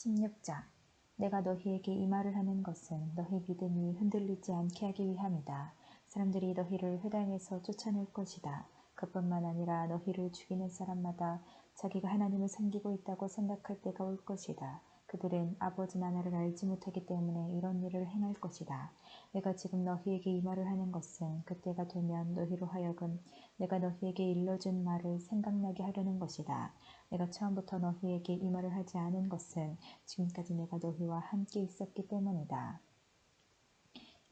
16장 내가 너희에게 이 말을 하는 것은 너희 믿음이 흔들리지 않게 하기 위함이다. 사람들이 너희를 회당에서 쫓아낼 것이다. 그뿐만 아니라 너희를 죽이는 사람마다 자기가 하나님을 섬기고 있다고 생각할 때가 올 것이다. 그들은 아버지나 나를 알지 못하기 때문에 이런 일을 행할 것이다. 내가 지금 너희에게 이 말을 하는 것은 그때가 되면 너희로 하여금 내가 너희에게 일러준 말을 생각나게 하려는 것이다. 내가 처음부터 너희에게 이 말을 하지 않은 것은 지금까지 내가 너희와 함께 있었기 때문이다.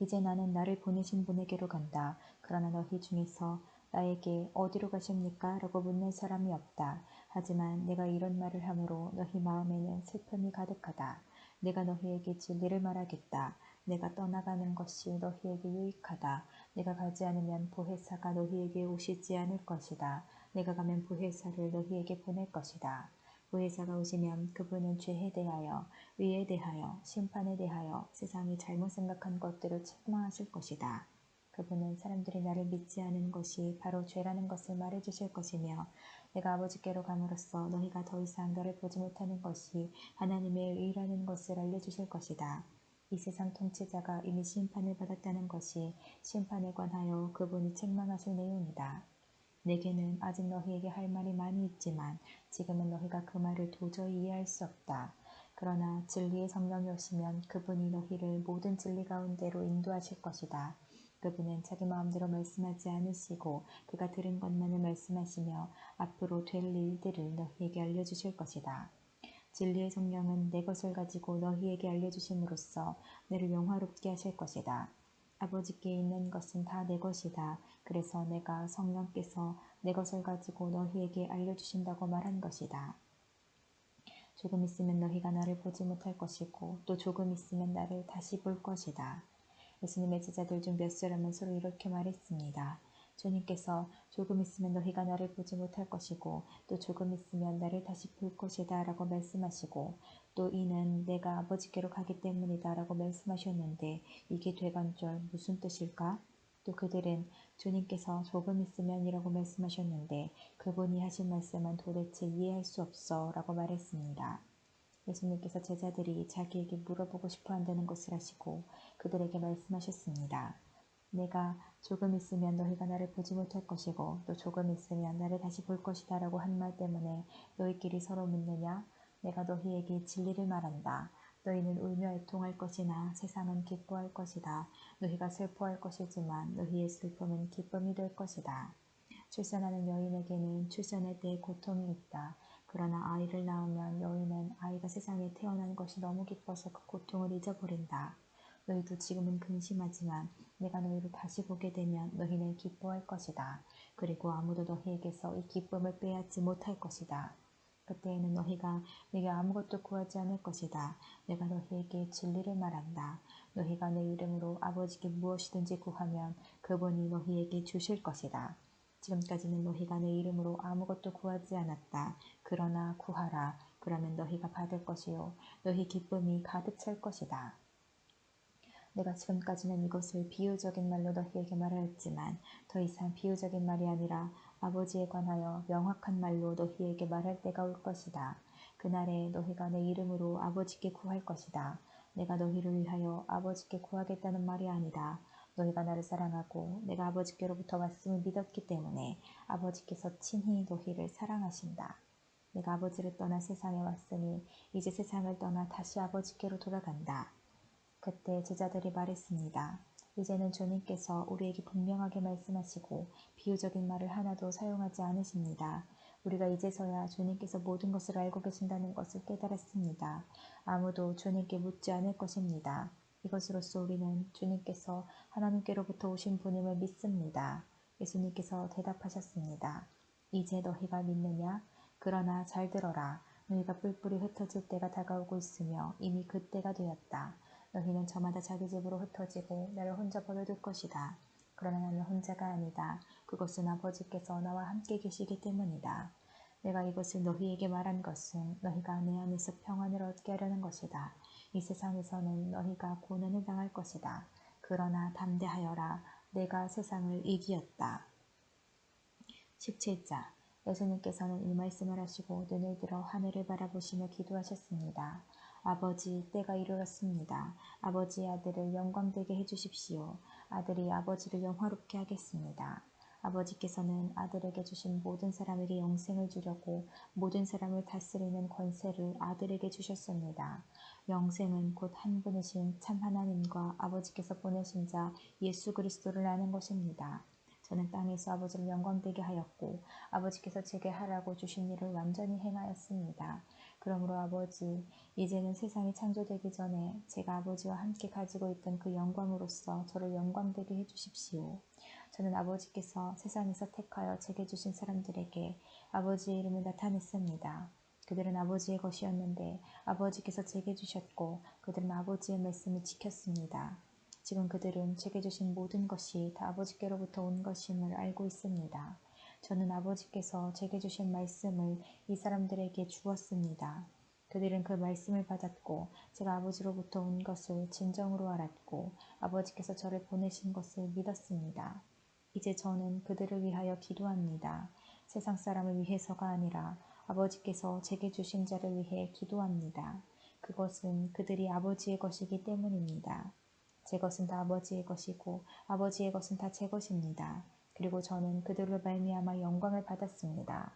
이제 나는 나를 보내신 분에게로 간다. 그러나 너희 중에서 나에게 어디로 가십니까? 라고 묻는 사람이 없다. 하지만 내가 이런 말을 함으로 너희 마음에는 슬픔이 가득하다. 내가 너희에게 진리를 말하겠다. 내가 떠나가는 것이 너희에게 유익하다. 내가 가지 않으면 보혜사가 너희에게 오시지 않을 것이다. 내가 가면 보혜사를 너희에게 보낼 것이다. 보혜사가 오시면 그분은 죄에 대하여, 의에 대하여, 심판에 대하여 세상이 잘못 생각한 것들을 책망하실 것이다. 그분은 사람들이 나를 믿지 않은 것이 바로 죄라는 것을 말해주실 것이며 내가 아버지께로 감으로써 너희가 더 이상 나를 보지 못하는 것이 하나님의 의라는 것을 알려주실 것이다. 이 세상 통치자가 이미 심판을 받았다는 것이 심판에 관하여 그분이 책망하실 내용이다. 내게는 아직 너희에게 할 말이 많이 있지만 지금은 너희가 그 말을 도저히 이해할 수 없다. 그러나 진리의 성령이 오시면 그분이 너희를 모든 진리 가운데로 인도하실 것이다. 그분은 자기 마음대로 말씀하지 않으시고 그가 들은 것만을 말씀하시며 앞으로 될 일들을 너희에게 알려주실 것이다. 진리의 성령은 내 것을 가지고 너희에게 알려주심으로써 너를 영화롭게 하실 것이다. 아버지께 있는 것은 다 내 것이다. 그래서 내가 성령께서 내 것을 가지고 너희에게 알려주신다고 말한 것이다. 조금 있으면 너희가 나를 보지 못할 것이고 또 조금 있으면 나를 다시 볼 것이다. 예수님의 제자들 중 몇 사람은 서로 이렇게 말했습니다. 주님께서 조금 있으면 너희가 나를 보지 못할 것이고 또 조금 있으면 나를 다시 볼 것이다 라고 말씀하시고 또 이는 내가 아버지께로 가기 때문이다 라고 말씀하셨는데 이게 되건절 무슨 뜻일까? 또 그들은 주님께서 조금 있으면 이라고 말씀하셨는데 그분이 하신 말씀은 도대체 이해할 수 없어 라고 말했습니다. 예수님께서 제자들이 자기에게 물어보고 싶어 한다는 것을 아시고 그들에게 말씀하셨습니다. 내가 조금 있으면 너희가 나를 보지 못할 것이고 또 조금 있으면 나를 다시 볼 것이다 라고 한 말 때문에 너희끼리 서로 묻느냐? 내가 너희에게 진리를 말한다. 너희는 울며 애통할 것이나 세상은 기뻐할 것이다. 너희가 슬퍼할 것이지만 너희의 슬픔은 기쁨이 될 것이다. 출산하는 여인에게는 출산할 때의 고통이 있다. 그러나 아이를 낳으면 여인은 아이가 세상에 태어난 것이 너무 기뻐서 그 고통을 잊어버린다. 너희도 지금은 근심하지만 내가 너희를 다시 보게 되면 너희는 기뻐할 것이다. 그리고 아무도 너희에게서 이 기쁨을 빼앗지 못할 것이다. 그때에는 너희가 내게 아무것도 구하지 않을 것이다. 내가 너희에게 진리를 말한다. 너희가 내 이름으로 아버지께 무엇이든지 구하면 그분이 너희에게 주실 것이다. 지금까지는 너희가 내 이름으로 아무것도 구하지 않았다. 그러나 구하라. 그러면 너희가 받을 것이요 너희 기쁨이 가득 찰 것이다. 내가 지금까지는 이것을 비유적인 말로 너희에게 말하였지만 더 이상 비유적인 말이 아니라 아버지에 관하여 명확한 말로 너희에게 말할 때가 올 것이다. 그날에 너희가 내 이름으로 아버지께 구할 것이다. 내가 너희를 위하여 아버지께 구하겠다는 말이 아니다. 너희가 나를 사랑하고 내가 아버지께로부터 왔음을 믿었기 때문에 아버지께서 친히 너희를 사랑하신다. 내가 아버지를 떠나 세상에 왔으니 이제 세상을 떠나 다시 아버지께로 돌아간다. 그때 제자들이 말했습니다. 이제는 주님께서 우리에게 분명하게 말씀하시고 비유적인 말을 하나도 사용하지 않으십니다. 우리가 이제서야 주님께서 모든 것을 알고 계신다는 것을 깨달았습니다. 아무도 주님께 묻지 않을 것입니다. 이것으로써 우리는 주님께서 하나님께로부터 오신 분임을 믿습니다. 예수님께서 대답하셨습니다. 이제 너희가 믿느냐? 그러나 잘 들어라. 너희가 뿔뿔이 흩어질 때가 다가오고 있으며 이미 그때가 되었다. 너희는 저마다 자기 집으로 흩어지고 나를 혼자 버려둘 것이다. 그러나 나는 혼자가 아니다. 그것은 아버지께서 나와 함께 계시기 때문이다. 내가 이것을 너희에게 말한 것은 너희가 내 안에서 평안을 얻게 하려는 것이다. 이 세상에서는 너희가 고난을 당할 것이다. 그러나 담대하여라. 내가 세상을 이기었다. 17장 예수님께서는 이 말씀을 하시고 눈을 들어 하늘을 바라보시며 기도하셨습니다. 아버지, 때가 이르렀습니다. 아버지의 아들을 영광되게 해주십시오. 아들이 아버지를 영화롭게 하겠습니다. 아버지께서는 아들에게 주신 모든 사람에게 영생을 주려고 모든 사람을 다스리는 권세를 아들에게 주셨습니다. 영생은 곧 한 분이신 참 하나님과 아버지께서 보내신 자 예수 그리스도를 아는 것입니다. 저는 땅에서 아버지를 영광되게 하였고 아버지께서 제게 하라고 주신 일을 완전히 행하였습니다. 그러므로 아버지, 이제는 세상이 창조되기 전에 제가 아버지와 함께 가지고 있던 그 영광으로서 저를 영광되게 해주십시오. 저는 아버지께서 세상에서 택하여 제게 주신 사람들에게 아버지의 이름을 나타냈습니다. 그들은 아버지의 것이었는데 아버지께서 제게 주셨고 그들은 아버지의 말씀을 지켰습니다. 지금 그들은 제게 주신 모든 것이 다 아버지께로부터 온 것임을 알고 있습니다. 저는 아버지께서 제게 주신 말씀을 이 사람들에게 주었습니다. 그들은 그 말씀을 받았고 제가 아버지로부터 온 것을 진정으로 알았고 아버지께서 저를 보내신 것을 믿었습니다. 이제 저는 그들을 위하여 기도합니다. 세상 사람을 위해서가 아니라 아버지께서 제게 주신 자를 위해 기도합니다. 그것은 그들이 아버지의 것이기 때문입니다. 제 것은 다 아버지의 것이고 아버지의 것은 다 제 것입니다. 그리고 저는 그들로 말미암아 영광을 받았습니다.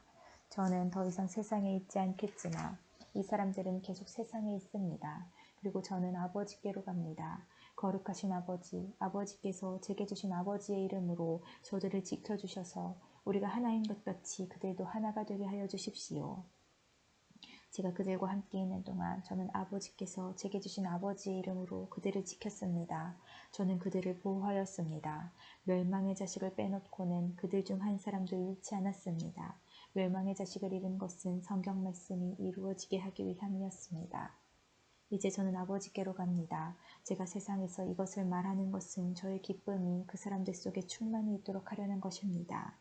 저는 더 이상 세상에 있지 않겠지만 이 사람들은 계속 세상에 있습니다. 그리고 저는 아버지께로 갑니다. 거룩하신 아버지, 아버지께서 제게 주신 아버지의 이름으로 저들을 지켜주셔서 우리가 하나인 것 같이 그들도 하나가 되게 하여 주십시오. 제가 그들과 함께 있는 동안 저는 아버지께서 제게 주신 아버지의 이름으로 그들을 지켰습니다. 저는 그들을 보호하였습니다. 멸망의 자식을 빼놓고는 그들 중 한 사람도 잃지 않았습니다. 멸망의 자식을 잃은 것은 성경 말씀이 이루어지게 하기 위함이었습니다. 이제 저는 아버지께로 갑니다. 제가 세상에서 이것을 말하는 것은 저의 기쁨이 그 사람들 속에 충만히 있도록 하려는 것입니다.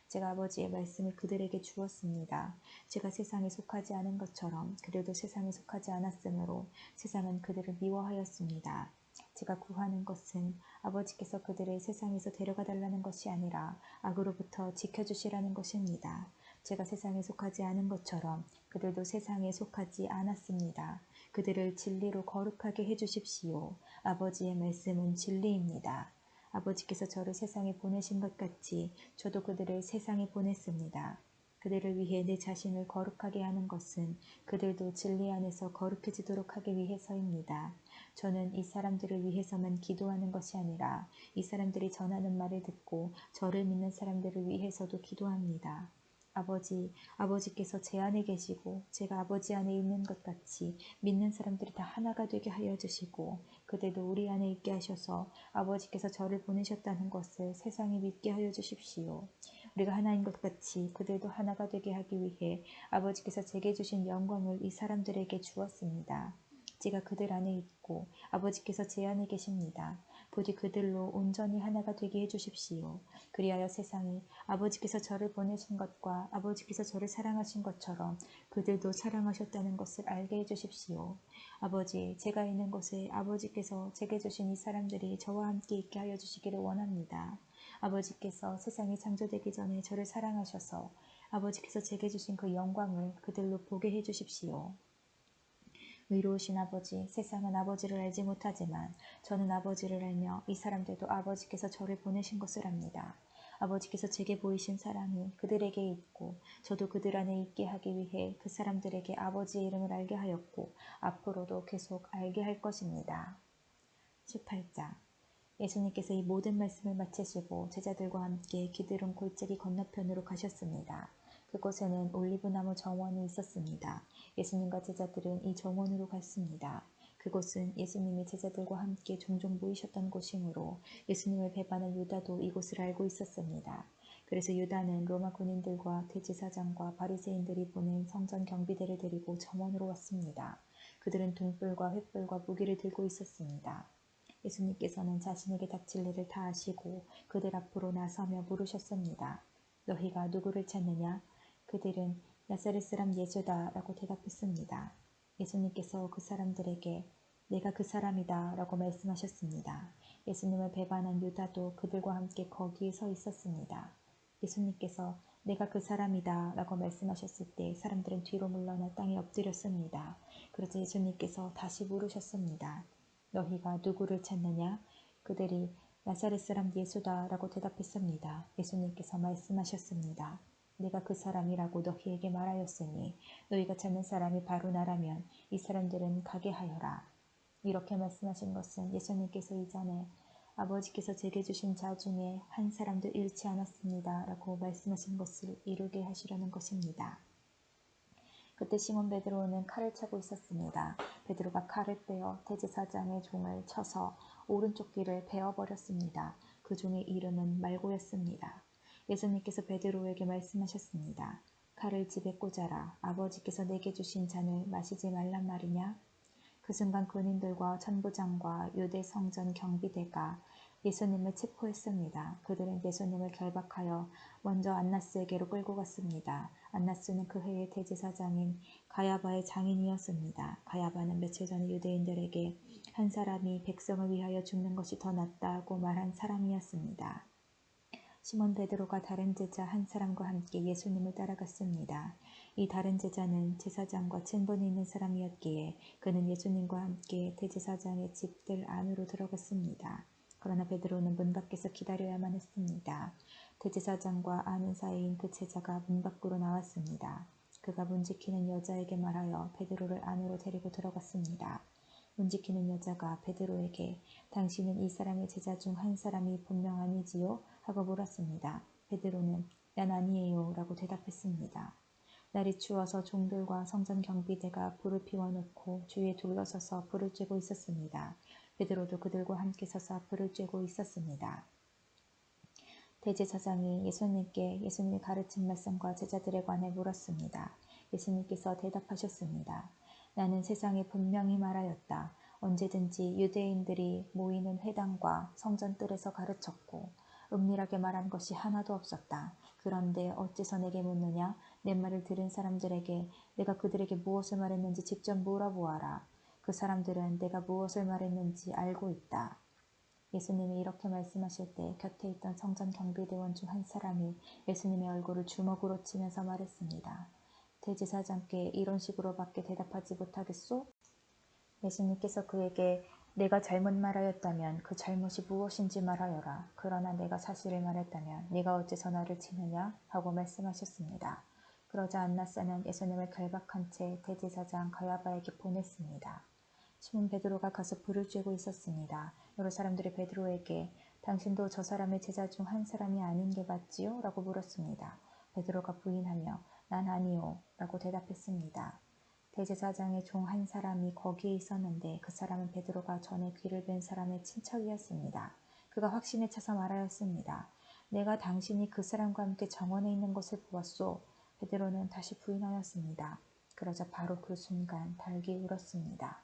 제가 아버지의 말씀을 그들에게 주었습니다. 제가 세상에 속하지 않은 것처럼 그들도 세상에 속하지 않았으므로 세상은 그들을 미워하였습니다. 제가 구하는 것은 아버지께서 그들을 세상에서 데려가 달라는 것이 아니라 악으로부터 지켜주시라는 것입니다. 제가 세상에 속하지 않은 것처럼 그들도 세상에 속하지 않았습니다. 그들을 진리로 거룩하게 해주십시오. 아버지의 말씀은 진리입니다. 아버지께서 저를 세상에 보내신 것 같이 저도 그들을 세상에 보냈습니다. 그들을 위해 내 자신을 거룩하게 하는 것은 그들도 진리 안에서 거룩해지도록 하기 위해서입니다. 저는 이 사람들을 위해서만 기도하는 것이 아니라 이 사람들이 전하는 말을 듣고 저를 믿는 사람들을 위해서도 기도합니다. 아버지, 아버지께서 제 안에 계시고 제가 아버지 안에 있는 것 같이 믿는 사람들이 다 하나가 되게 하여 주시고 그들도 우리 안에 있게 하셔서 아버지께서 저를 보내셨다는 것을 세상에 믿게 하여 주십시오. 우리가 하나인 것 같이 그들도 하나가 되게 하기 위해 아버지께서 제게 주신 영광을 이 사람들에게 주었습니다. 제가 그들 안에 있고 아버지께서 제 안에 계십니다. 부디 그들로 온전히 하나가 되게 해주십시오. 그리하여 세상이 아버지께서 저를 보내신 것과 아버지께서 저를 사랑하신 것처럼 그들도 사랑하셨다는 것을 알게 해주십시오. 아버지, 제가 있는 곳에 아버지께서 제게 주신 이 사람들이 저와 함께 있게 하여 주시기를 원합니다. 아버지께서 세상이 창조되기 전에 저를 사랑하셔서 아버지께서 제게 주신 그 영광을 그들로 보게 해주십시오. 의로우신 아버지, 세상은 아버지를 알지 못하지만 저는 아버지를 알며 이 사람들도 아버지께서 저를 보내신 것을 압니다. 아버지께서 제게 보이신 사랑이 그들에게 있고 저도 그들 안에 있게 하기 위해 그 사람들에게 아버지의 이름을 알게 하였고 앞으로도 계속 알게 할 것입니다. 18장 예수님께서 이 모든 말씀을 마치시고 제자들과 함께 기드론 골짜기 건너편으로 가셨습니다. 그곳에는 올리브나무 정원이 있었습니다. 예수님과 제자들은 이 정원으로 갔습니다. 그곳은 예수님이 제자들과 함께 종종 모이셨던 곳이므로 예수님을 배반한 유다도 이곳을 알고 있었습니다. 그래서 유다는 로마 군인들과 대제사장과 바리새인들이 보낸 성전 경비대를 데리고 정원으로 왔습니다. 그들은 등불과 횃불과 무기를 들고 있었습니다. 예수님께서는 자신에게 닥칠 일을 다 아시고 그들 앞으로 나서며 물으셨습니다. 너희가 누구를 찾느냐? 그들은 나사렛 사람 예수다 라고 대답했습니다. 예수님께서 그 사람들에게 내가 그 사람이다 라고 말씀하셨습니다. 예수님을 배반한 유다도 그들과 함께 거기에 서 있었습니다. 예수님께서 내가 그 사람이다 라고 말씀하셨을 때 사람들은 뒤로 물러나 땅에 엎드렸습니다. 그러자 예수님께서 다시 물으셨습니다. 너희가 누구를 찾느냐? 그들이 나사렛 사람 예수다 라고 대답했습니다. 예수님께서 말씀하셨습니다. 내가 그 사람이라고 너희에게 말하였으니 너희가 찾는 사람이 바로 나라면 이 사람들은 가게 하여라. 이렇게 말씀하신 것은 예수님께서 이전에 아버지께서 제게 주신 자 중에 한 사람도 잃지 않았습니다 라고 말씀하신 것을 이루게 하시려는 것입니다. 그때 시몬 베드로는 칼을 차고 있었습니다. 베드로가 칼을 빼어 대제사장의 종을 쳐서 오른쪽 귀를 베어버렸습니다. 그 종의 이름은 말고였습니다. 예수님께서 베드로에게 말씀하셨습니다. 칼을 집에 꽂아라. 아버지께서 내게 주신 잔을 마시지 말란 말이냐? 그 순간 군인들과 천부장과 유대 성전 경비대가 예수님을 체포했습니다. 그들은 예수님을 결박하여 먼저 안나스에게로 끌고 갔습니다. 안나스는 그 해의 대제사장인 가야바의 장인이었습니다. 가야바는 며칠 전에 유대인들에게 한 사람이 백성을 위하여 죽는 것이 더 낫다고 말한 사람이었습니다. 시몬 베드로가 다른 제자 한 사람과 함께 예수님을 따라갔습니다. 이 다른 제자는 제사장과 친분이 있는 사람이었기에 그는 예수님과 함께 대제사장의 집들 안으로 들어갔습니다. 그러나 베드로는 문 밖에서 기다려야만 했습니다. 대제사장과 아는 사이인 그 제자가 문 밖으로 나왔습니다. 그가 문 지키는 여자에게 말하여 베드로를 안으로 데리고 들어갔습니다. 문 지키는 여자가 베드로에게 당신은 이 사람의 제자 중 한 사람이 분명 아니지요? 하고 물었습니다. 베드로는 난 아니에요 라고 대답했습니다. 날이 추워서 종들과 성전 경비대가 불을 피워놓고 주위에 둘러서서 불을 쬐고 있었습니다. 베드로도 그들과 함께 서서 불을 쬐고 있었습니다. 대제사장이 예수님께 예수님이 가르친 말씀과 제자들에 관해 물었습니다. 예수님께서 대답하셨습니다. 나는 세상에 분명히 말하였다. 언제든지 유대인들이 모이는 회당과 성전뜰에서 가르쳤고 은밀하게 말한 것이 하나도 없었다. 그런데 어째서 내게 묻느냐? 내 말을 들은 사람들에게 내가 그들에게 무엇을 말했는지 직접 물어보아라. 그 사람들은 내가 무엇을 말했는지 알고 있다. 예수님이 이렇게 말씀하실 때 곁에 있던 성전 경비대원 중 한 사람이 예수님의 얼굴을 주먹으로 치면서 말했습니다. 대제사장께 이런 식으로밖에 대답하지 못하겠소? 예수님께서 그에게 내가 잘못 말하였다면 그 잘못이 무엇인지 말하여라. 그러나 내가 사실을 말했다면 네가 어째서 나를 치느냐? 하고 말씀하셨습니다. 그러자 안나스는 예수님을 결박한 채 대제사장 가야바에게 보냈습니다. 시몬 베드로가 가서 불을 쬐고 있었습니다. 여러 사람들이 베드로에게 당신도 저 사람의 제자 중 한 사람이 아닌 게 맞지요? 라고 물었습니다. 베드로가 부인하며 난 아니요 라고 대답했습니다. 대제사장의 종 한 사람이 거기에 있었는데 그 사람은 베드로가 전에 귀를 벤 사람의 친척이었습니다. 그가 확신에 차서 말하였습니다. 내가 당신이 그 사람과 함께 정원에 있는 것을 보았소. 베드로는 다시 부인하였습니다. 그러자 바로 그 순간 달기 울었습니다.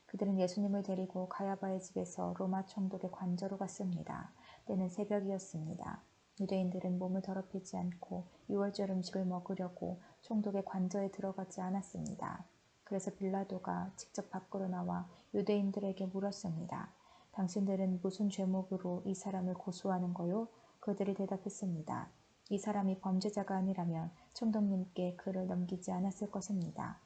그들은 예수님을 데리고 가야바의 집에서 로마 총독의 관저로 갔습니다. 때는 새벽이었습니다. 유대인들은 몸을 더럽히지 않고 유월절 음식을 먹으려고 총독의 관저에 들어가지 않았습니다. 그래서 빌라도가 직접 밖으로 나와 유대인들에게 물었습니다. 당신들은 무슨 죄목으로 이 사람을 고소하는 거요? 그들이 대답했습니다. 이 사람이 범죄자가 아니라면 총독님께 그를 넘기지 않았을 것입니다.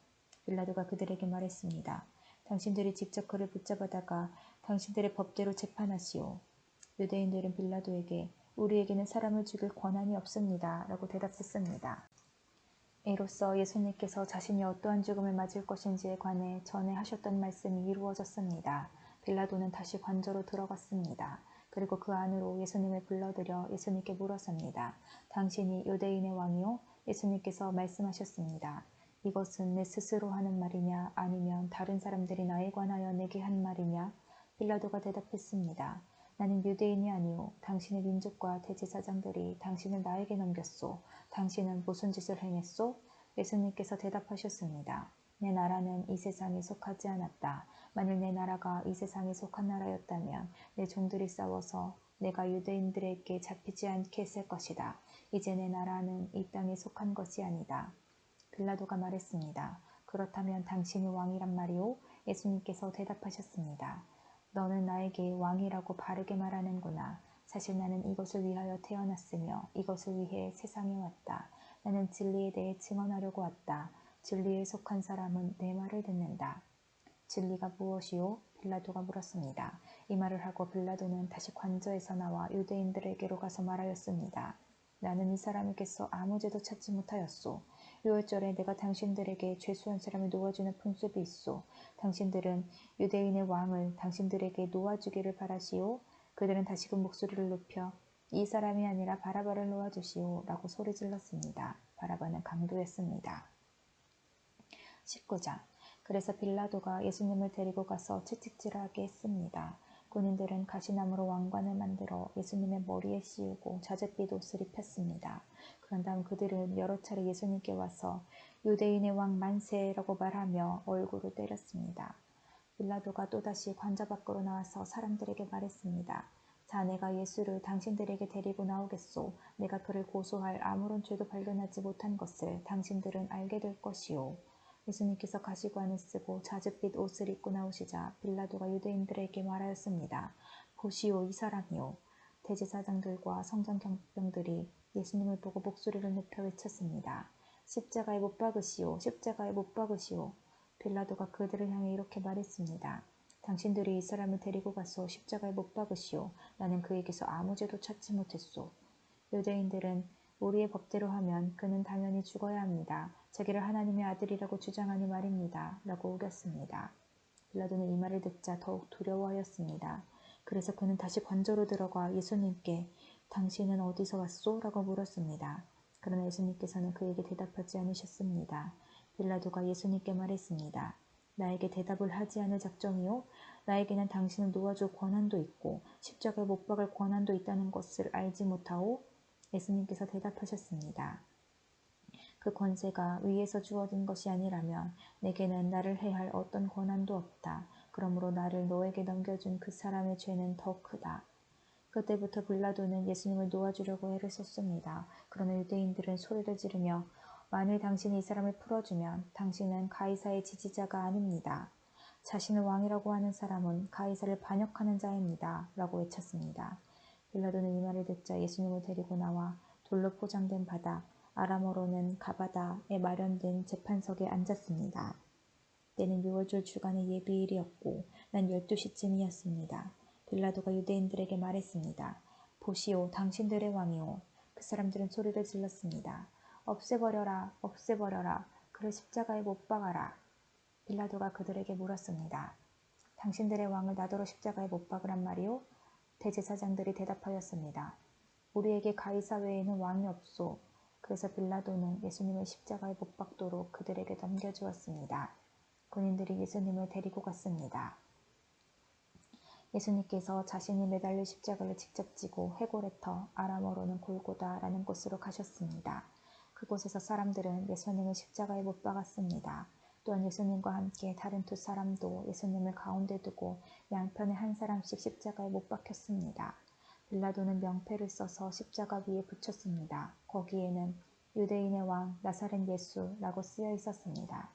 빌라도가 그들에게 말했습니다. 당신들이 직접 그를 붙잡아다가 당신들의 법대로 재판하시오. 유대인들은 빌라도에게 우리에게는 사람을 죽일 권한이 없습니다. 라고 대답했습니다. 이로써 예수님께서 자신이 어떠한 죽음을 맞을 것인지에 관해 전에 하셨던 말씀이 이루어졌습니다. 빌라도는 다시 관저로 들어갔습니다. 그리고 그 안으로 예수님을 불러들여 예수님께 물었습니다. 당신이 유대인의 왕이요? 예수님께서 말씀하셨습니다. 이것은 내 스스로 하는 말이냐 아니면 다른 사람들이 나에 관하여 내게 한 말이냐? 빌라도가 대답했습니다. 나는 유대인이 아니오. 당신의 민족과 대제사장들이 당신을 나에게 넘겼소. 당신은 무슨 짓을 행했소? 예수님께서 대답하셨습니다. 내 나라는 이 세상에 속하지 않았다. 만일 내 나라가 이 세상에 속한 나라였다면 내 종들이 싸워서 내가 유대인들에게 잡히지 않게 했을 것이다. 이제 내 나라는 이 땅에 속한 것이 아니다. 빌라도가 말했습니다. 그렇다면 당신이 왕이란 말이오? 예수님께서 대답하셨습니다. 너는 나에게 왕이라고 바르게 말하는구나. 사실 나는 이것을 위하여 태어났으며 이것을 위해 세상에 왔다. 나는 진리에 대해 증언하려고 왔다. 진리에 속한 사람은 내 말을 듣는다. 진리가 무엇이요? 빌라도가 물었습니다. 이 말을 하고 빌라도는 다시 관저에서 나와 유대인들에게로 가서 말하였습니다. 나는 이 사람에게서 아무 죄도 찾지 못하였소. 유월절에 내가 당신들에게 죄수한 사람을 놓아주는 풍습이 있소. 당신들은 유대인의 왕을 당신들에게 놓아주기를 바라시오. 그들은 다시금 목소리를 높여 이 사람이 아니라 바라바를 놓아주시오 라고 소리질렀습니다. 바라바는 강도였습니다. 19장. 그래서 빌라도가 예수님을 데리고 가서 채찍질하게 했습니다. 군인들은 가시나무로 왕관을 만들어 예수님의 머리에 씌우고 자줏빛 옷을 입혔습니다. 그런 다음 그들은 여러 차례 예수님께 와서 유대인의 왕 만세라고 말하며 얼굴을 때렸습니다. 빌라도가 또다시 관저 밖으로 나와서 사람들에게 말했습니다. 자, 내가 예수를 당신들에게 데리고 나오겠소. 내가 그를 고소할 아무런 죄도 발견하지 못한 것을 당신들은 알게 될 것이오. 예수님께서 가시관을 쓰고 자줏빛 옷을 입고 나오시자 빌라도가 유대인들에게 말하였습니다. 보시오, 이 사람이요. 대제사장들과 성전 경병들이 예수님을 보고 목소리를 높여 외쳤습니다. 십자가에 못 박으시오, 십자가에 못 박으시오. 빌라도가 그들을 향해 이렇게 말했습니다. 당신들이 이 사람을 데리고 가서 십자가에 못 박으시오. 나는 그에게서 아무 죄도 찾지 못했소. 유대인들은 우리의 법대로 하면 그는 당연히 죽어야 합니다. 자기를 하나님의 아들이라고 주장하니 말입니다. 라고 우겼습니다. 빌라도는 이 말을 듣자 더욱 두려워하였습니다. 그래서 그는 다시 관저로 들어가 예수님께 당신은 어디서 왔소? 라고 물었습니다. 그러나 예수님께서는 그에게 대답하지 않으셨습니다. 빌라도가 예수님께 말했습니다. 나에게 대답을 하지 않을 작정이요? 나에게는 당신을 놓아줄 권한도 있고 십자가에 못 박을 권한도 있다는 것을 알지 못하오? 예수님께서 대답하셨습니다. 그 권세가 위에서 주어진 것이 아니라면 내게는 나를 해할 어떤 권한도 없다. 그러므로 나를 너에게 넘겨준 그 사람의 죄는 더 크다. 그때부터 빌라도는 예수님을 놓아주려고 애를 썼습니다. 그러나 유대인들은 소리를 지르며 만일 당신이 이 사람을 풀어주면 당신은 가이사의 지지자가 아닙니다. 자신을 왕이라고 하는 사람은 가이사를 반역하는 자입니다. 라고 외쳤습니다. 빌라도는 이 말을 듣자 예수님을 데리고 나와 돌로 포장된 바다, 아람어로는 가바다에 마련된 재판석에 앉았습니다. 때는 유월절 주간의 예비일이었고 난 12시쯤이었습니다. 빌라도가 유대인들에게 말했습니다. 보시오, 당신들의 왕이오. 그 사람들은 소리를 질렀습니다. 없애버려라, 없애버려라. 그를 십자가에 못 박아라. 빌라도가 그들에게 물었습니다. 당신들의 왕을 나더러 십자가에 못 박으란 말이오? 대제사장들이 대답하였습니다. 우리에게 가이사 외에는 왕이 없소. 그래서 빌라도는 예수님을 십자가에 못 박도록 그들에게 넘겨주었습니다. 군인들이 예수님을 데리고 갔습니다. 예수님께서 자신이 매달릴 십자가를 직접 지고 해골에터 아람어로는 골고다라는 곳으로 가셨습니다. 그곳에서 사람들은 예수님을 십자가에 못 박았습니다. 또한 예수님과 함께 다른 두 사람도 예수님을 가운데 두고 양편에 한 사람씩 십자가에 못 박혔습니다. 빌라도는 명패를 써서 십자가 위에 붙였습니다. 거기에는 유대인의 왕 나사렛 예수라고 쓰여 있었습니다.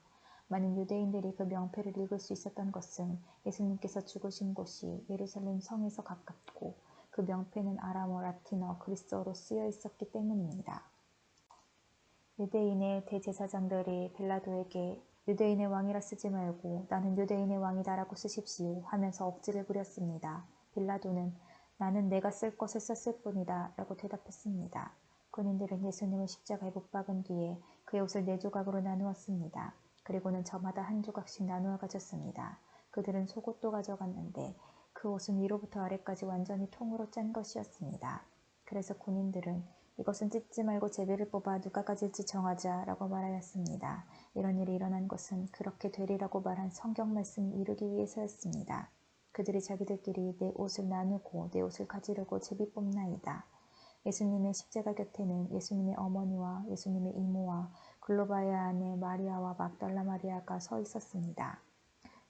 많은 유대인들이 그 명패를 읽을 수 있었던 것은 예수님께서 죽으신 곳이 예루살렘 성에서 가깝고 그 명패는 아람어, 라틴어, 그리스어로 쓰여 있었기 때문입니다. 유대인의 대제사장들이 빌라도에게 유대인의 왕이라 쓰지 말고 나는 유대인의 왕이다라고 쓰십시오 하면서 억지를 부렸습니다. 빌라도는 나는 내가 쓸 것을 썼을 뿐이다 라고 대답했습니다. 군인들은 예수님을 십자가에 못 박은 뒤에 그의 옷을 4조각으로 나누었습니다. 그리고는 저마다 한 조각씩 나누어 가졌습니다. 그들은 속옷도 가져갔는데 그 옷은 위로부터 아래까지 완전히 통으로 짠 것이었습니다. 그래서 군인들은 이것은 찢지 말고 제비를 뽑아 누가 가질지 정하자 라고 말하였습니다. 이런 일이 일어난 것은 그렇게 되리라고 말한 성경 말씀을 이루기 위해서였습니다. 그들이 자기들끼리 내 옷을 나누고 내 옷을 가지려고 제비 뽑나이다. 예수님의 십자가 곁에는 예수님의 어머니와 예수님의 이모와 글로바의 아내 마리아와 막달라 마리아가 서 있었습니다.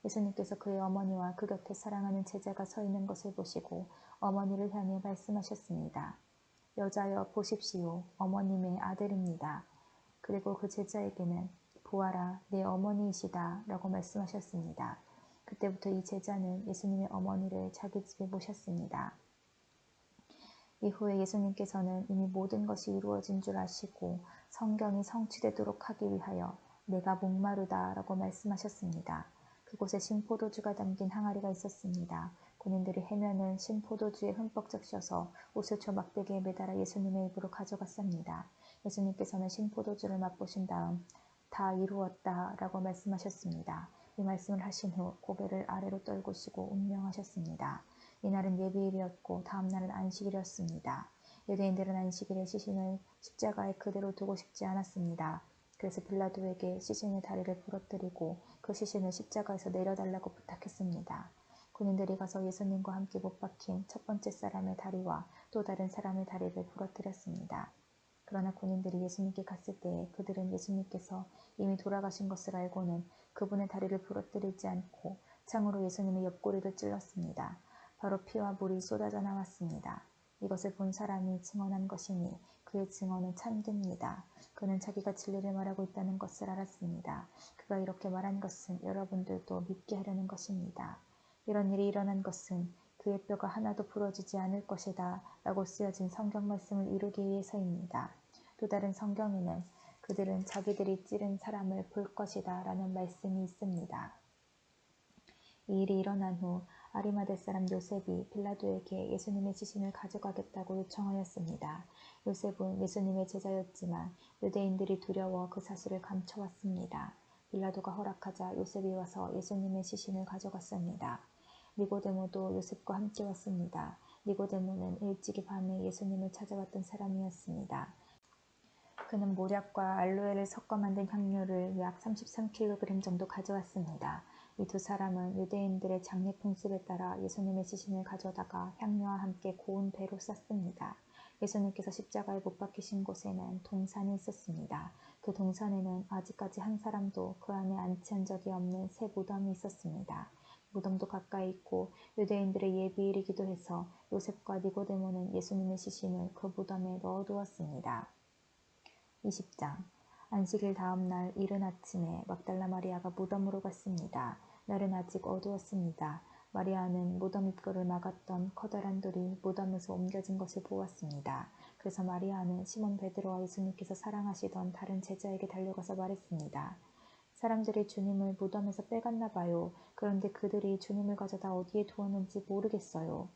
예수님께서 그의 어머니와 그 곁에 사랑하는 제자가 서 있는 것을 보시고 어머니를 향해 말씀하셨습니다. 여자여 보십시오. 어머님의 아들입니다. 그리고 그 제자에게는 보아라 내 어머니이시다 라고 말씀하셨습니다. 그때부터 이 제자는 예수님의 어머니를 자기 집에 모셨습니다. 이후에 예수님께서는 이미 모든 것이 이루어진 줄 아시고 성경이 성취되도록 하기 위하여 내가 목마르다 라고 말씀하셨습니다. 그곳에 신포도주가 담긴 항아리가 있었습니다. 군인들이 해면을 신포도주에 흠뻑 적셔서 우슬초 막대기에 매달아 예수님의 입으로 가져갔습니다. 예수님께서는 신포도주를 맛보신 다음 다 이루었다 라고 말씀하셨습니다. 이 말씀을 하신 후 고개를 아래로 떨구시고 운명하셨습니다. 이날은 예비일이었고 다음 날은 안식일이었습니다. 유대인들은 안식일에 시신을 십자가에 그대로 두고 싶지 않았습니다. 그래서 빌라도에게 시신의 다리를 부러뜨리고 그 시신을 십자가에서 내려달라고 부탁했습니다. 군인들이 가서 예수님과 함께 못 박힌 첫 번째 사람의 다리와 또 다른 사람의 다리를 부러뜨렸습니다. 그러나 군인들이 예수님께 갔을 때에 그들은 예수님께서 이미 돌아가신 것을 알고는 그분의 다리를 부러뜨리지 않고 창으로 예수님의 옆구리를 찔렀습니다. 바로 피와 물이 쏟아져 나왔습니다. 이것을 본 사람이 증언한 것이니 그의 증언은 참됩니다. 그는 자기가 진리를 말하고 있다는 것을 알았습니다. 그가 이렇게 말한 것은 여러분들도 믿게 하려는 것입니다. 이런 일이 일어난 것은 그의 뼈가 하나도 부러지지 않을 것이다 라고 쓰여진 성경 말씀을 이루기 위해서입니다. 또 다른 성경에는 그들은 자기들이 찌른 사람을 볼 것이다 라는 말씀이 있습니다. 이 일이 일어난 후 아리마대 사람 요셉이 빌라도에게 예수님의 시신을 가져가겠다고 요청하였습니다. 요셉은 예수님의 제자였지만 유대인들이 두려워 그 사실을 감춰왔습니다. 빌라도가 허락하자 요셉이 와서 예수님의 시신을 가져갔습니다. 니고데모도 요셉과 함께 왔습니다. 니고데모는 일찍이 밤에 예수님을 찾아왔던 사람이었습니다. 그는 모략과 알로에를 섞어 만든 향료를 약 33kg 정도 가져왔습니다. 이 두 사람은 유대인들의 장례 풍습에 따라 예수님의 시신을 가져다가 향료와 함께 고운 배로 쌌습니다. 예수님께서 십자가에 못 박히신 곳에는 동산이 있었습니다. 그 동산에는 아직까지 한 사람도 그 안에 안치한 적이 없는 새 무덤이 있었습니다. 무덤도 가까이 있고 유대인들의 예비일이기도 해서 요셉과 니고데모는 예수님의 시신을 그 무덤에 넣어두었습니다. 20장 안식일 다음 날 이른 아침에 막달라 마리아가 무덤으로 갔습니다. 날은 아직 어두웠습니다. 마리아는 무덤 입구를 막았던 커다란 돌이 무덤에서 옮겨진 것을 보았습니다. 그래서 마리아는 시몬 베드로와 예수님께서 사랑하시던 다른 제자에게 달려가서 말했습니다. 사람들이 주님을 무덤에서 빼갔나 봐요. 그런데 그들이 주님을 가져다 어디에 두었는지 모르겠어요.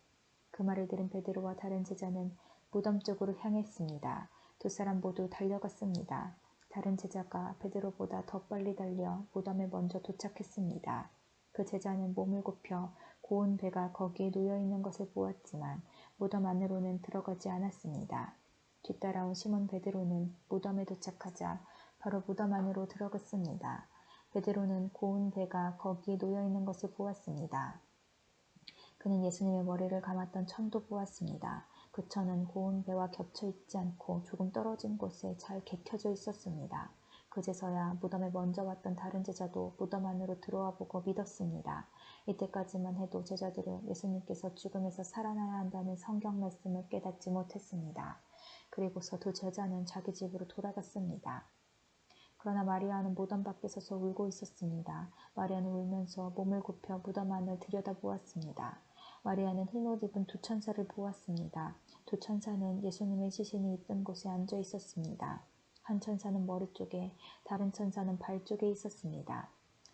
그 말을 들은 베드로와 다른 제자는 무덤 쪽으로 향했습니다. 두 사람 모두 달려갔습니다. 다른 제자가 베드로보다 더 빨리 달려 무덤에 먼저 도착했습니다. 그 제자는 몸을 굽혀 고운 배가 거기에 놓여있는 것을 보았지만 무덤 안으로는 들어가지 않았습니다. 뒤따라온 시몬 베드로는 무덤에 도착하자 바로 무덤 안으로 들어갔습니다. 베드로는 고운 배가 거기에 놓여있는 것을 보았습니다. 그는 예수님의 머리를 감았던 천도 보았습니다. 그 천은 고운 배와 겹쳐 있지 않고 조금 떨어진 곳에 잘 개켜져 있었습니다. 그제서야 무덤에 먼저 왔던 다른 제자도 무덤 안으로 들어와 보고 믿었습니다. 이때까지만 해도 제자들은 예수님께서 죽음에서 살아나야 한다는 성경 말씀을 깨닫지 못했습니다. 그리고서 두 제자는 자기 집으로 돌아갔습니다. 그러나 마리아는 무덤 밖에 서서 울고 있었습니다. 마리아는 울면서 몸을 굽혀 무덤 안을 들여다보았습니다. 마리아는 흰옷 입은 두 천사를 보았습니다. 두 천사는 예수님의 시신이 있던 곳에 앉아 있었습니다. 한 천사는 머리 쪽에, 다른 천사는 발 쪽에 있었습니다.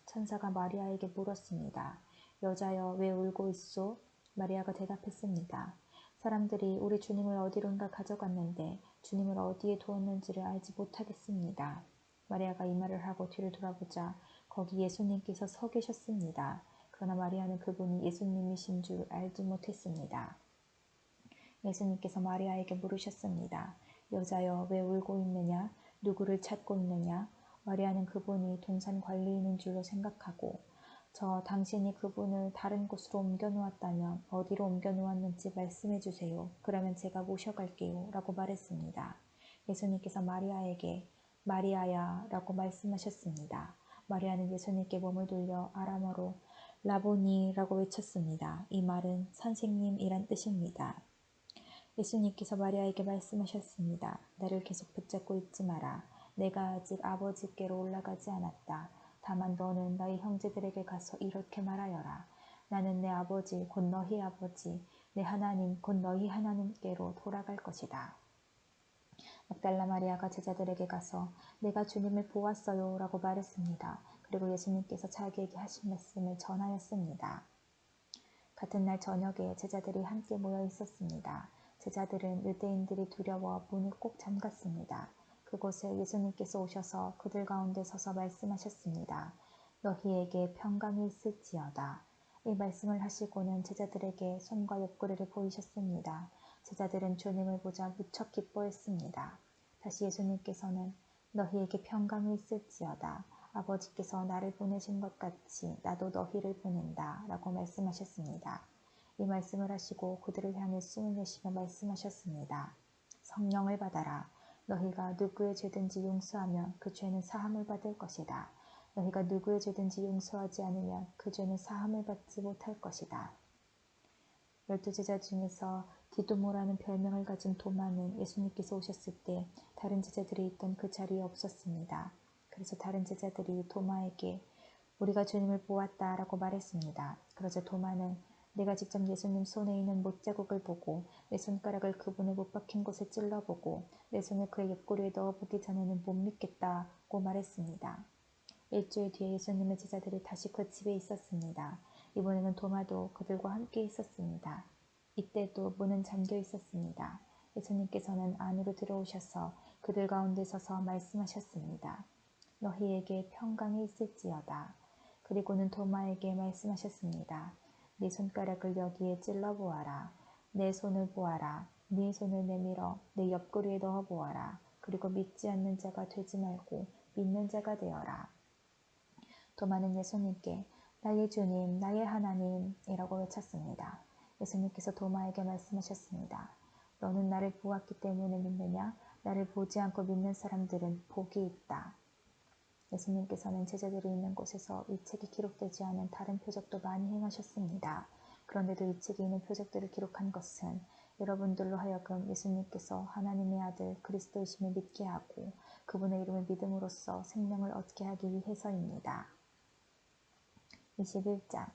천사가 마리아에게 물었습니다. 여자여, 왜 울고 있소? 마리아가 대답했습니다. 사람들이 우리 주님을 어디론가 가져갔는데 주님을 어디에 두었는지를 알지 못하겠습니다. 마리아가 이 말을 하고 뒤를 돌아보자 거기 예수님께서 서 계셨습니다. 그러나 마리아는 그분이 예수님이신 줄 알지 못했습니다. 예수님께서 마리아에게 물으셨습니다. 여자여, 왜 울고 있느냐? 누구를 찾고 있느냐? 마리아는 그분이 동산 관리인인 줄로 생각하고 당신이 그분을 다른 곳으로 옮겨 놓았다면 어디로 옮겨 놓았는지 말씀해 주세요. 그러면 제가 모셔갈게요. 라고 말했습니다. 예수님께서 마리아에게 마리아야 라고 말씀하셨습니다. 마리아는 예수님께 몸을 돌려 아람어로 라보니라고 외쳤습니다. 이 말은 선생님이란 뜻입니다. 예수님께서 마리아에게 말씀하셨습니다. 나를 계속 붙잡고 있지 마라. 내가 아직 아버지께로 올라가지 않았다. 다만 너는 너희 형제들에게 가서 이렇게 말하여라. 나는 내 아버지 곧 너희 아버지, 내 하나님 곧 너희 하나님께로 돌아갈 것이다. 막달라 마리아가 제자들에게 가서 내가 주님을 보았어요 라고 말했습니다. 그리고 예수님께서 자기에게 하신 말씀을 전하였습니다. 같은 날 저녁에 제자들이 함께 모여 있었습니다. 제자들은 유대인들이 두려워 문을 꼭 잠갔습니다. 그곳에 예수님께서 오셔서 그들 가운데 서서 말씀하셨습니다. 너희에게 평강이 있을지어다. 이 말씀을 하시고는 제자들에게 손과 옆구리를 보이셨습니다. 제자들은 주님을 보자 무척 기뻐했습니다. 다시 예수님께서는 너희에게 평강이 있을지어다. 아버지께서 나를 보내신 것 같이 나도 너희를 보낸다 라고 말씀하셨습니다. 이 말씀을 하시고 그들을 향해 숨을 내쉬며 말씀하셨습니다. 성령을 받아라. 너희가 누구의 죄든지 용서하면 그 죄는 사함을 받을 것이다. 너희가 누구의 죄든지 용서하지 않으면 그 죄는 사함을 받지 못할 것이다. 12제자 중에서 디도모라는 별명을 가진 도마는 예수님께서 오셨을 때 다른 제자들이 있던 그 자리에 없었습니다. 그래서 다른 제자들이 도마에게 우리가 주님을 보았다 라고 말했습니다. 그러자 도마는 내가 직접 예수님 손에 있는 못자국을 보고 내 손가락을 그분의 못 박힌 곳에 찔러보고 내 손을 그의 옆구리에 넣어보기 전에는 못 믿겠다고 말했습니다. 일주일 뒤에 예수님의 제자들이 다시 그 집에 있었습니다. 이번에는 도마도 그들과 함께 있었습니다. 이때도 문은 잠겨 있었습니다. 예수님께서는 안으로 들어오셔서 그들 가운데 서서 말씀하셨습니다. 너희에게 평강이 있을지어다. 그리고는 도마에게 말씀하셨습니다. 네 손가락을 여기에 찔러 보아라. 내 손을 보아라. 네 손을 내밀어 내 옆구리에 넣어 보아라. 그리고 믿지 않는 자가 되지 말고 믿는 자가 되어라. 도마는 예수님께 나의 주님, 나의 하나님이라고 외쳤습니다. 예수님께서 도마에게 말씀하셨습니다. 너는 나를 보았기 때문에 믿느냐? 나를 보지 않고 믿는 사람들은 복이 있다. 예수님께서는 제자들이 있는 곳에서 이 책이 기록되지 않은 다른 표적도 많이 행하셨습니다. 그런데도 이 책에 있는 표적들을 기록한 것은 여러분들로 하여금 예수님께서 하나님의 아들 그리스도이심을 믿게 하고 그분의 이름을 믿음으로써 생명을 얻게 하기 위해서입니다. 21장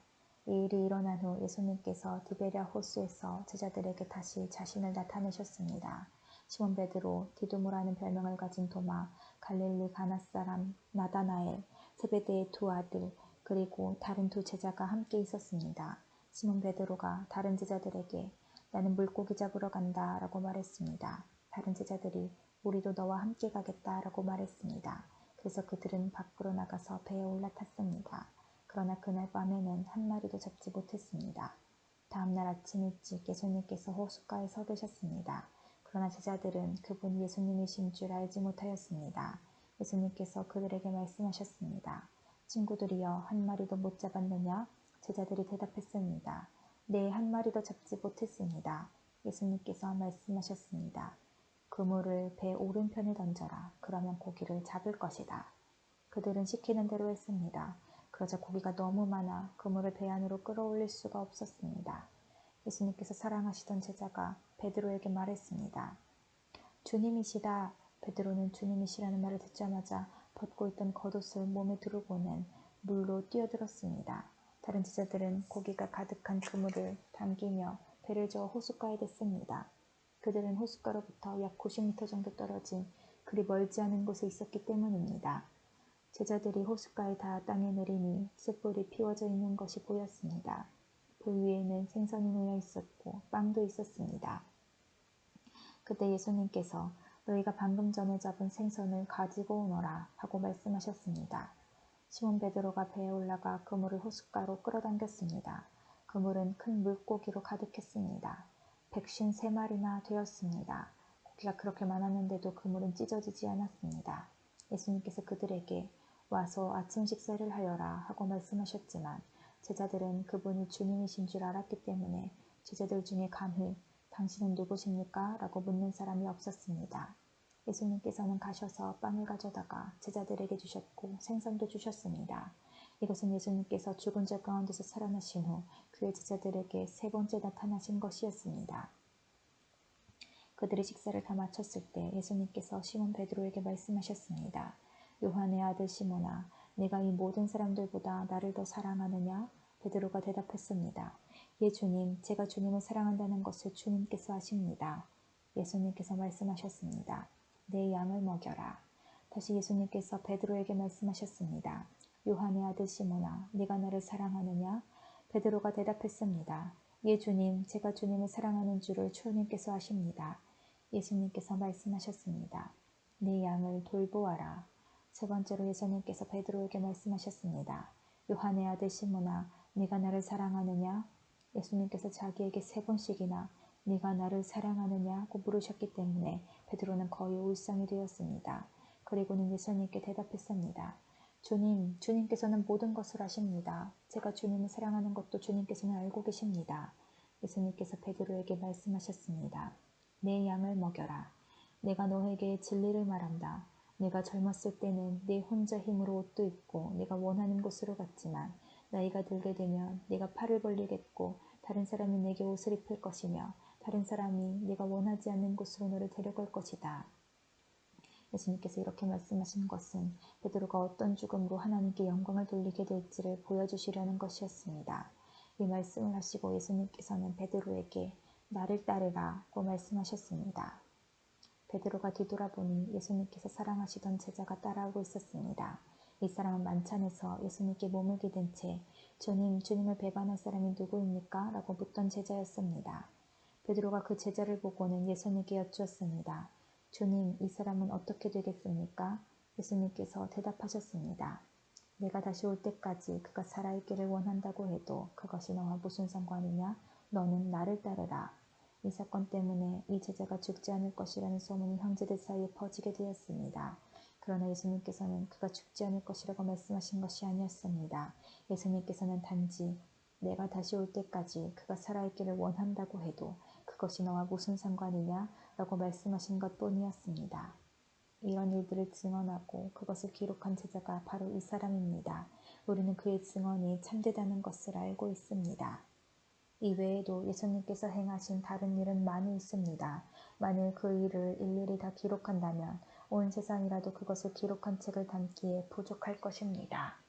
이 일이 일어난 후 예수님께서 디베랴 호수에서 제자들에게 다시 자신을 나타내셨습니다. 시몬 베드로, 디두모라는 별명을 가진 도마, 갈릴리 가나 사람 나다나엘, 세베대의 두 아들, 그리고 다른 두 제자가 함께 있었습니다. 시몬 베드로가 다른 제자들에게 나는 물고기 잡으러 간다 라고 말했습니다. 다른 제자들이 우리도 너와 함께 가겠다 라고 말했습니다. 그래서 그들은 밖으로 나가서 배에 올라탔습니다. 그러나 그날 밤에는 한 마리도 잡지 못했습니다. 다음날 아침 일찍 예수님께서 호숫가에 서 계셨습니다. 그러나 제자들은 그분이 예수님이신 줄 알지 못하였습니다. 예수님께서 그들에게 말씀하셨습니다. 친구들이여 한 마리도 못 잡았느냐? 제자들이 대답했습니다. 네, 한 마리도 잡지 못했습니다. 예수님께서 말씀하셨습니다. 그물을 배 오른편에 던져라. 그러면 고기를 잡을 것이다. 그들은 시키는 대로 했습니다. 그러자 고기가 너무 많아 그물을 배 안으로 끌어올릴 수가 없었습니다. 예수님께서 사랑하시던 제자가 베드로에게 말했습니다. 주님이시다. 베드로는 주님이시라는 말을 듣자마자 벗고 있던 겉옷을 몸에 두르고는 물로 뛰어들었습니다. 다른 제자들은 고기가 가득한 그물을 당기며 배를 저어 호숫가에 댔습니다. 그들은 호숫가로부터 약 90m 정도 떨어진 그리 멀지 않은 곳에 있었기 때문입니다. 제자들이 호숫가에 닿아 땅에 내리니 숯불이 피워져 있는 것이 보였습니다. 불 위에는 생선이 놓여 있었고 빵도 있었습니다. 그때 예수님께서 너희가 방금 전에 잡은 생선을 가지고 오너라 하고 말씀하셨습니다. 시몬 베드로가 배에 올라가 그물을 호숫가로 끌어당겼습니다. 그물은 큰 물고기로 가득했습니다. 153마리나 되었습니다. 고기가 그렇게 많았는데도 그물은 찢어지지 않았습니다. 예수님께서 그들에게 와서 아침 식사를 하여라 하고 말씀하셨지만 제자들은 그분이 주님이신 줄 알았기 때문에 제자들 중에 감히 당신은 누구십니까? 라고 묻는 사람이 없었습니다. 예수님께서는 가셔서 빵을 가져다가 제자들에게 주셨고 생선도 주셨습니다. 이것은 예수님께서 죽은 자 가운데서 살아나신 후 그의 제자들에게 세 번째 나타나신 것이었습니다. 그들이 식사를 다 마쳤을 때 예수님께서 시몬 베드로에게 말씀하셨습니다. 요한의 아들 시몬아, 네가 이 모든 사람들보다 나를 더 사랑하느냐? 베드로가 대답했습니다. 예 주님, 제가 주님을 사랑한다는 것을 주님께서 아십니다. 예수님께서 말씀하셨습니다. 내 양을 먹여라. 다시 예수님께서 베드로에게 말씀하셨습니다. 요한의 아들 시몬아, 네가 나를 사랑하느냐? 베드로가 대답했습니다. 예, 주님, 제가 주님을 사랑하는 줄을 주님께서 아십니다. 예수님께서 말씀하셨습니다. 내 양을 돌보아라. 세 번째로 예수님께서 베드로에게 말씀하셨습니다. 요한의 아들 시몬아, 네가 나를 사랑하느냐? 예수님께서 자기에게 세 번씩이나 네가 나를 사랑하느냐고 물으셨기 때문에 베드로는 거의 울상이 되었습니다. 그리고는 예수님께 대답했습니다. 주님, 주님께서는 모든 것을 아십니다. 제가 주님을 사랑하는 것도 주님께서는 알고 계십니다. 예수님께서 베드로에게 말씀하셨습니다. 내 양을 먹여라. 내가 너에게 진리를 말한다. 내가 젊었을 때는 네 혼자 힘으로 옷도 입고 네가 원하는 곳으로 갔지만 나이가 들게 되면 네가 팔을 벌리겠고 다른 사람이 내게 옷을 입힐 것이며 다른 사람이 네가 원하지 않는 곳으로 너를 데려갈 것이다. 예수님께서 이렇게 말씀하신 것은 베드로가 어떤 죽음으로 하나님께 영광을 돌리게 될지를 보여주시려는 것이었습니다. 이 말씀을 하시고 예수님께서는 베드로에게 나를 따르라고 말씀하셨습니다. 베드로가 뒤돌아보니 예수님께서 사랑하시던 제자가 따라오고 있었습니다. 이 사람은 만찬에서 예수님께 몸을 기댄 채 주님, 주님을 배반할 사람이 누구입니까? 라고 묻던 제자였습니다. 베드로가 그 제자를 보고는 예수님께 여쭈었습니다. 주님, 이 사람은 어떻게 되겠습니까? 예수님께서 대답하셨습니다. 내가 다시 올 때까지 그가 살아있기를 원한다고 해도 그것이 너와 무슨 상관이냐? 너는 나를 따르라. 이 사건 때문에 이 제자가 죽지 않을 것이라는 소문이 형제들 사이에 퍼지게 되었습니다. 그러나 예수님께서는 그가 죽지 않을 것이라고 말씀하신 것이 아니었습니다. 예수님께서는 단지 내가 다시 올 때까지 그가 살아있기를 원한다고 해도 그것이 너와 무슨 상관이냐? 라고 말씀하신 것뿐이었습니다. 이런 일들을 증언하고 그것을 기록한 제자가 바로 이 사람입니다. 우리는 그의 증언이 참되다는 것을 알고 있습니다. 이 외에도 예수님께서 행하신 다른 일은 많이 있습니다. 만일 그 일을 일일이 다 기록한다면 온 세상이라도 그것을 기록한 책을 담기에 부족할 것입니다.